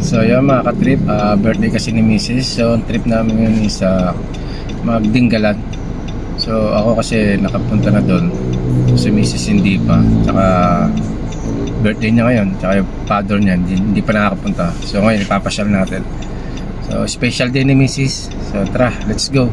So yun mga ka-trip, birthday kasi ni Mrs. So ang trip namin yun is Magdinggalan. So ako kasi nakapunta na doon, si Mrs. hindi pa, tsaka birthday niya ngayon, tsaka yung father niya hindi pa nakakapunta. So ngayon ipapasyal natin. So special day ni Mrs. So tara, let's go.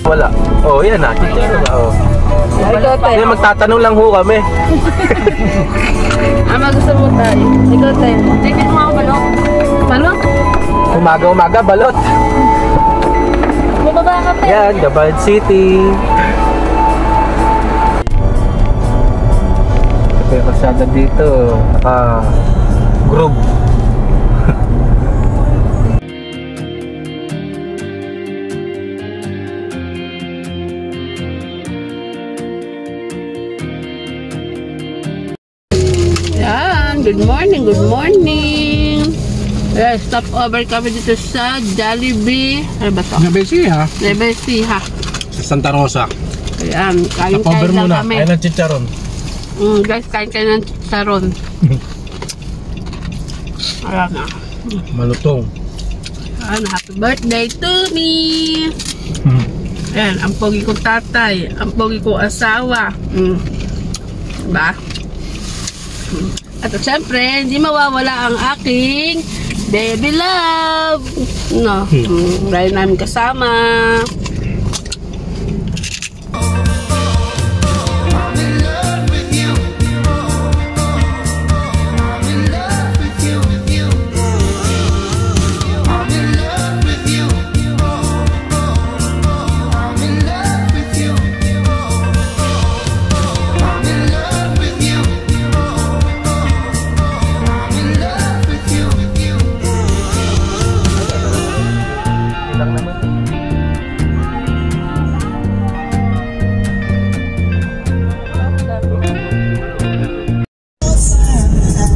Wala. Oh, yan na. Chicharo na. Oh. Hindi, magtatanong lang ho kami. Ama, gusto mo tayo. Ikaw tayo. Tignan mo ako balot. Balot? Umaga-umaga, balot. Bumaba ka pa. Yan, Gabad City. Ito yung kasada dito. Naka-groove. Good morning, good morning. Stop over kami dito sa Jollibee. Ano ba ito? Nabesiha. Nabesiha. Sa Santa Rosa. Ayan, kain-kain lang kami. Kain ng chicharon. Guys, kain-kain ng chicharon. Ayan na. Malutong. Ayan, happy birthday to me. Ayan, ang pogi kong tatay. Ang pogi kong asawa. Diba? At syempre, hindi mawawala ang aking baby love. No, lagi namin kasama.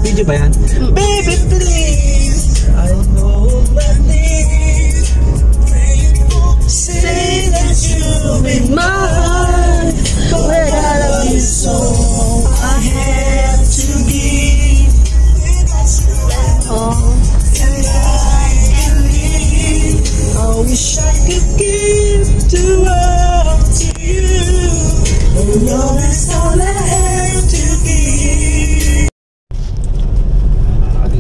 Video ba yan? Baby please, I know my need. Say that you'll be mine, but I love you so I have to give. Oh, and I believe. I wish I could give the world to you. And love is all I have to give.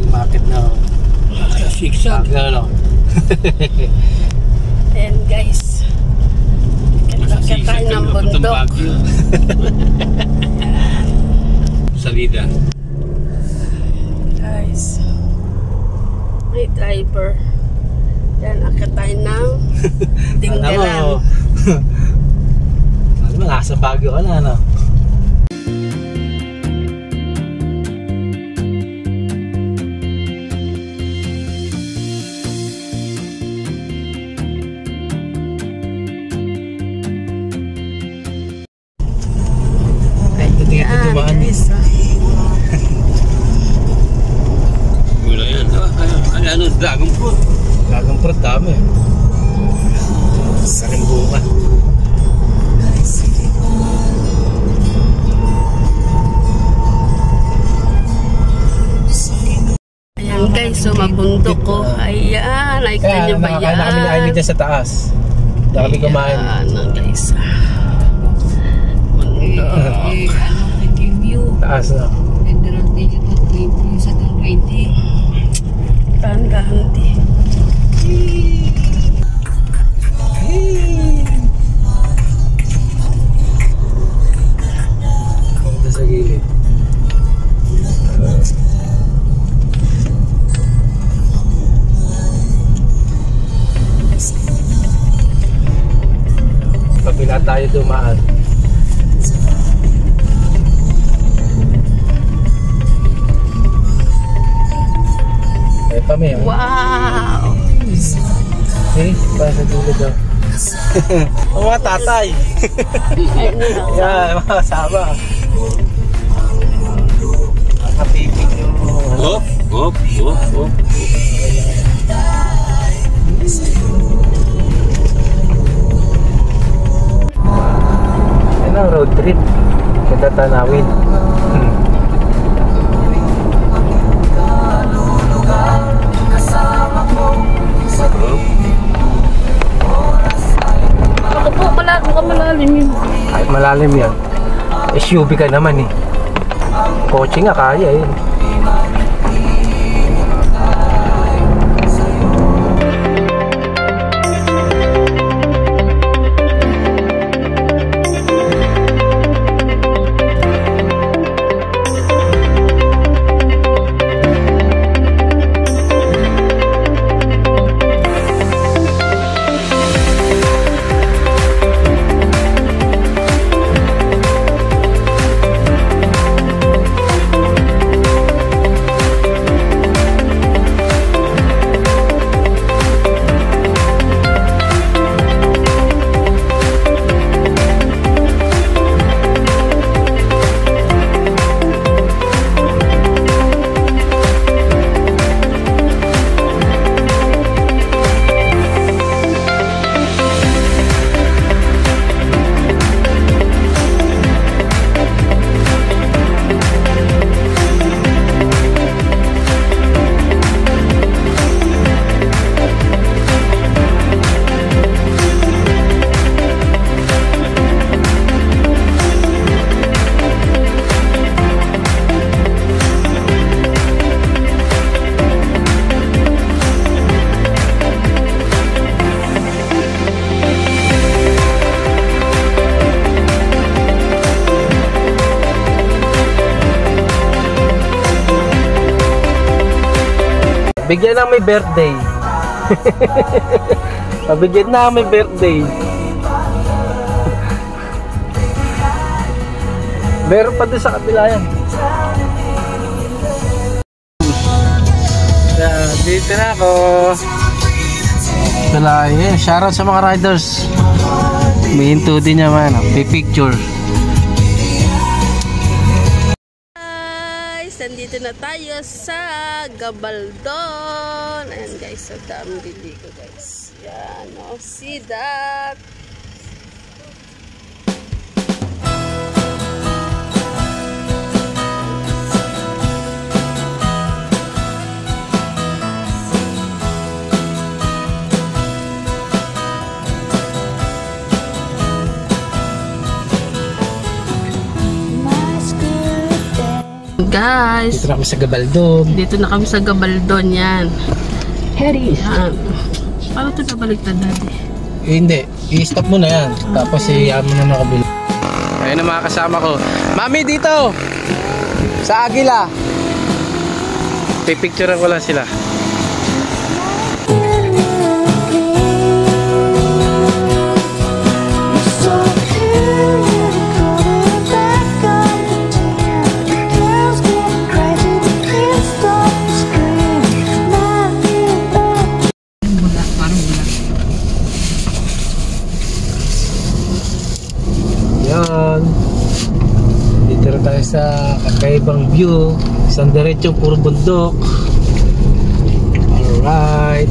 Market na. Sigsag na lang. And guys, kakakita tayo ng bundok. Salida. Guys, may driver. Yan, akit tayo ng Dinggalan. Alam mo, nasa Baguio ka na, no? Gula yan. Ano, dragon fruit. Dragon fruit, dami. Sarimbukan. Ayan guys, so mabundok ko. Ayan, nakikita nyo ba yan? Kaya nakakain namin dyan sa taas. Dahil kami kumain. Ayan guys. Bundok. Taas na. Tanda-handi. kabila tayo dumaan. Eh, pami. Wow! Eh, ba sa dulo daw? Ang mga tatay. Yan, mga kasama. Nakapipig yung... Op. Yan ang road trip. Kita tanawin. Ako po pala, mukhang malalim yun. Ay, malalim yan. SUV ka naman eh. Kotse nga kaya eh. Bigyan na may birthday. Pabigyan na may birthday. Meron pa doon sa kabila yan. Yeah, dito na ako. Ito lang eh. Shoutout sa mga riders. May hinto din naman. Pipicture. Nandito na tayo sa Gabaldon. Ayan guys, so dami dito guys. Yan, oh, see that? Guys, Dito na kami sa Gabaldon. dito na kami sa Gabaldon yan. Yan. Paano ito nabaliktad natin? Eh, hindi. I-stop mo na yan. Tapos i-iyan mo na nakabila. Ayun na mga kasama ko. Mami, dito! Sa Agila. Pipicturean ko lang sila. Yan. Dito na tayo sa kakaibang view. Isang diretso, puro bundok. Alright.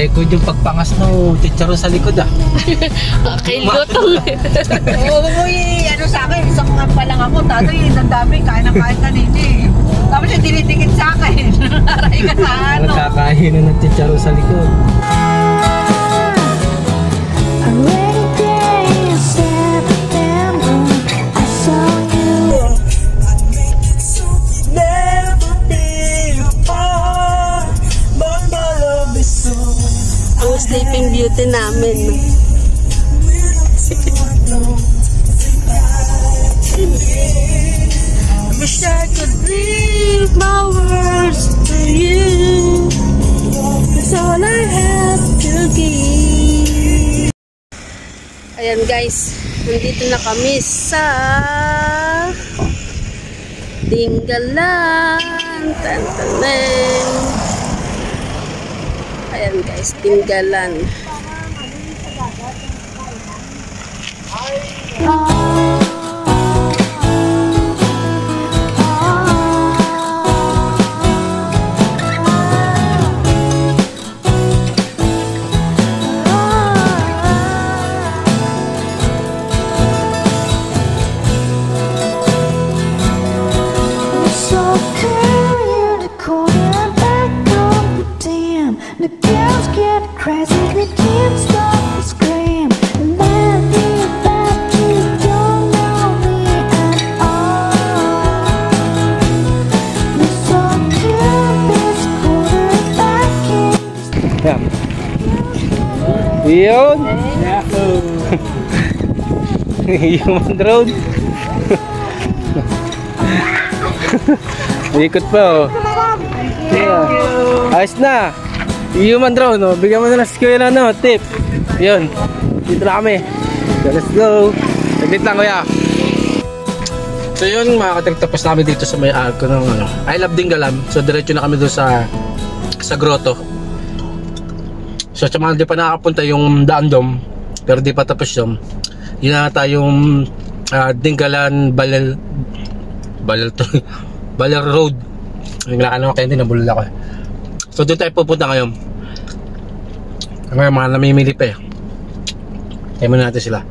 Likod yung pagpangas no, titsaro sa likod ah. Kilotong. Oo, ano sa akin, isang nga pa lang ako, tatoy, ang dami, kain ng kain kanina eh. Tapos yung tinitikit sa akin, naray ka sa ano. Nakakain na ng titsaro sa likod. Ang Sleeping Beauty namin. Nandito na kami sa Dinggalan. Tantanen. Ayan guys, Dinggalan. The girls get crazy, they can't stop to scream. And then you back, you don't know me at all. You're so cute, this quarterbacking. Yan. Yun. Human drone. Ikot pa oh. Yeah. Ayos na. Human drone, no? Bigyan mo na si Kuya na tip. Yun. Dito na kami. So, let's go. Saglit lang kuya. So yun mga katagtapos namin dito sa may arko ng I Love Dinggalan. So diretso na kami doon sa grotto. So sa mga di pa nakakapunta yung Daandom, pero di pa tapos yun. Yun na tayong Dinggalan Balel Road. Yung lakano kayo din, nabulol ako. So doon tayo pupunta ngayon. Ngayon mga namimili pa eh. Kaya muna natin sila.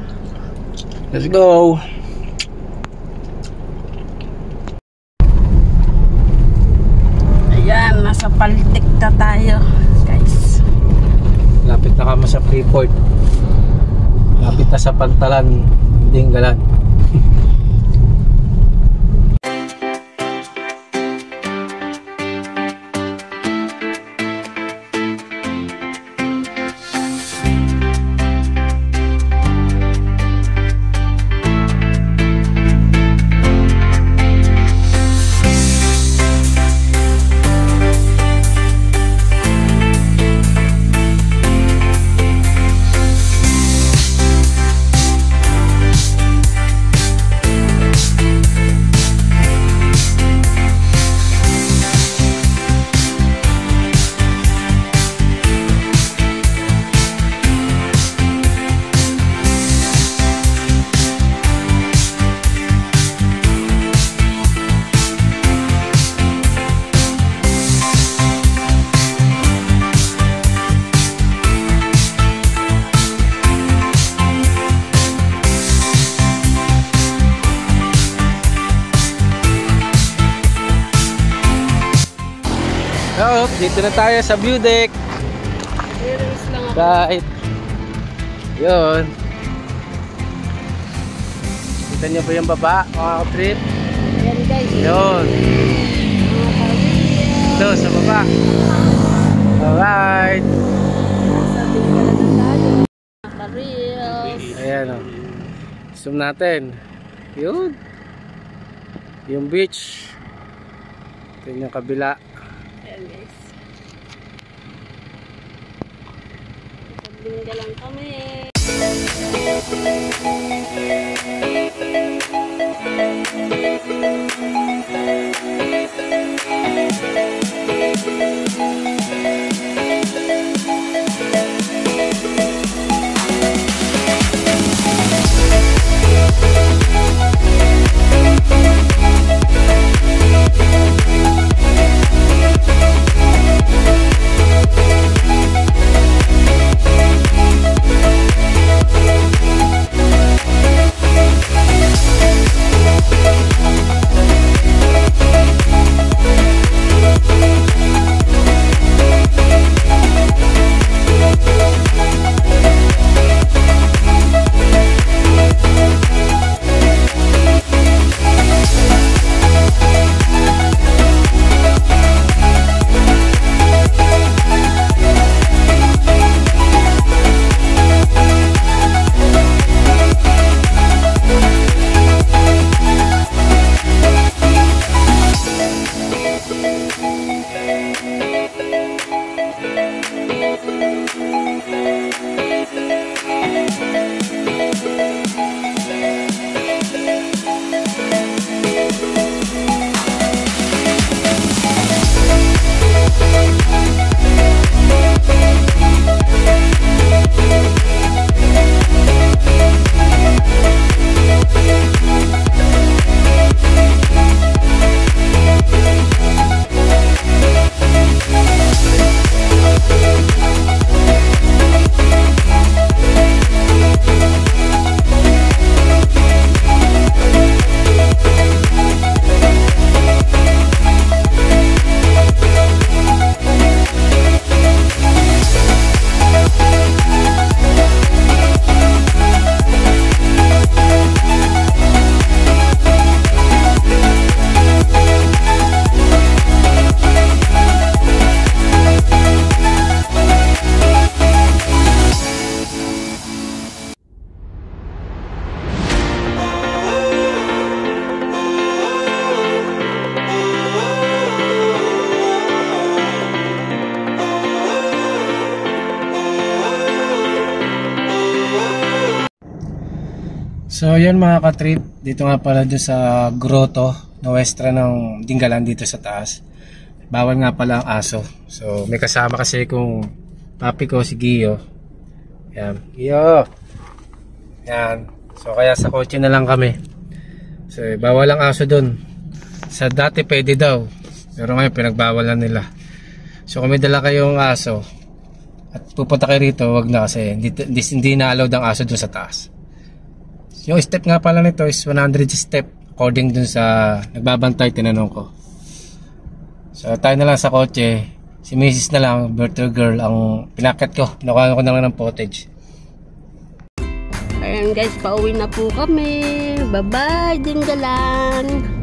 Let's go. Ayan, nasa Paltik na tayo guys. Lapit na kami sa Freeport. Lapit na sa Pantalan Dinggalan. Oh, dito na tayo sa view deck. Serious lang ako. Kahit yun. Kita niyo ba yung baba mga trip? Ayan guys. Yun. Ito sa baba. Alright. Sa Dinggalan na tayo. Naka-reels. Ayan o. Zoom natin. Yun. Yung beach. Ito yung kabila. Ayan guys. Sa Dinggalan kami. So yun mga ka-trip, dito nga pala doon sa grotto nuestra ng Dingalan dito sa taas. Bawal nga pala ang aso. So may kasama kasi kung papi ko si Gio. Yan, Gio. Yan. So kaya sa kotse na lang kami. So bawal ang aso doon. Sa dati pwede daw, pero ngayon pinagbawal na nila. So kung may dala kayong aso at pupunta kayo rito, wag na kasi hindi na allowed ang aso doon sa taas. Yung step nga pala nito is 100 step according dun sa nagbabantay, tinanong ko. So tayo na lang sa kotse, si Mrs. na lang, birthday girl ang pinakit ko, pinakuha ko na lang ng footage. Ayan guys, pauwi na po kami. Bye bye, Dingalan.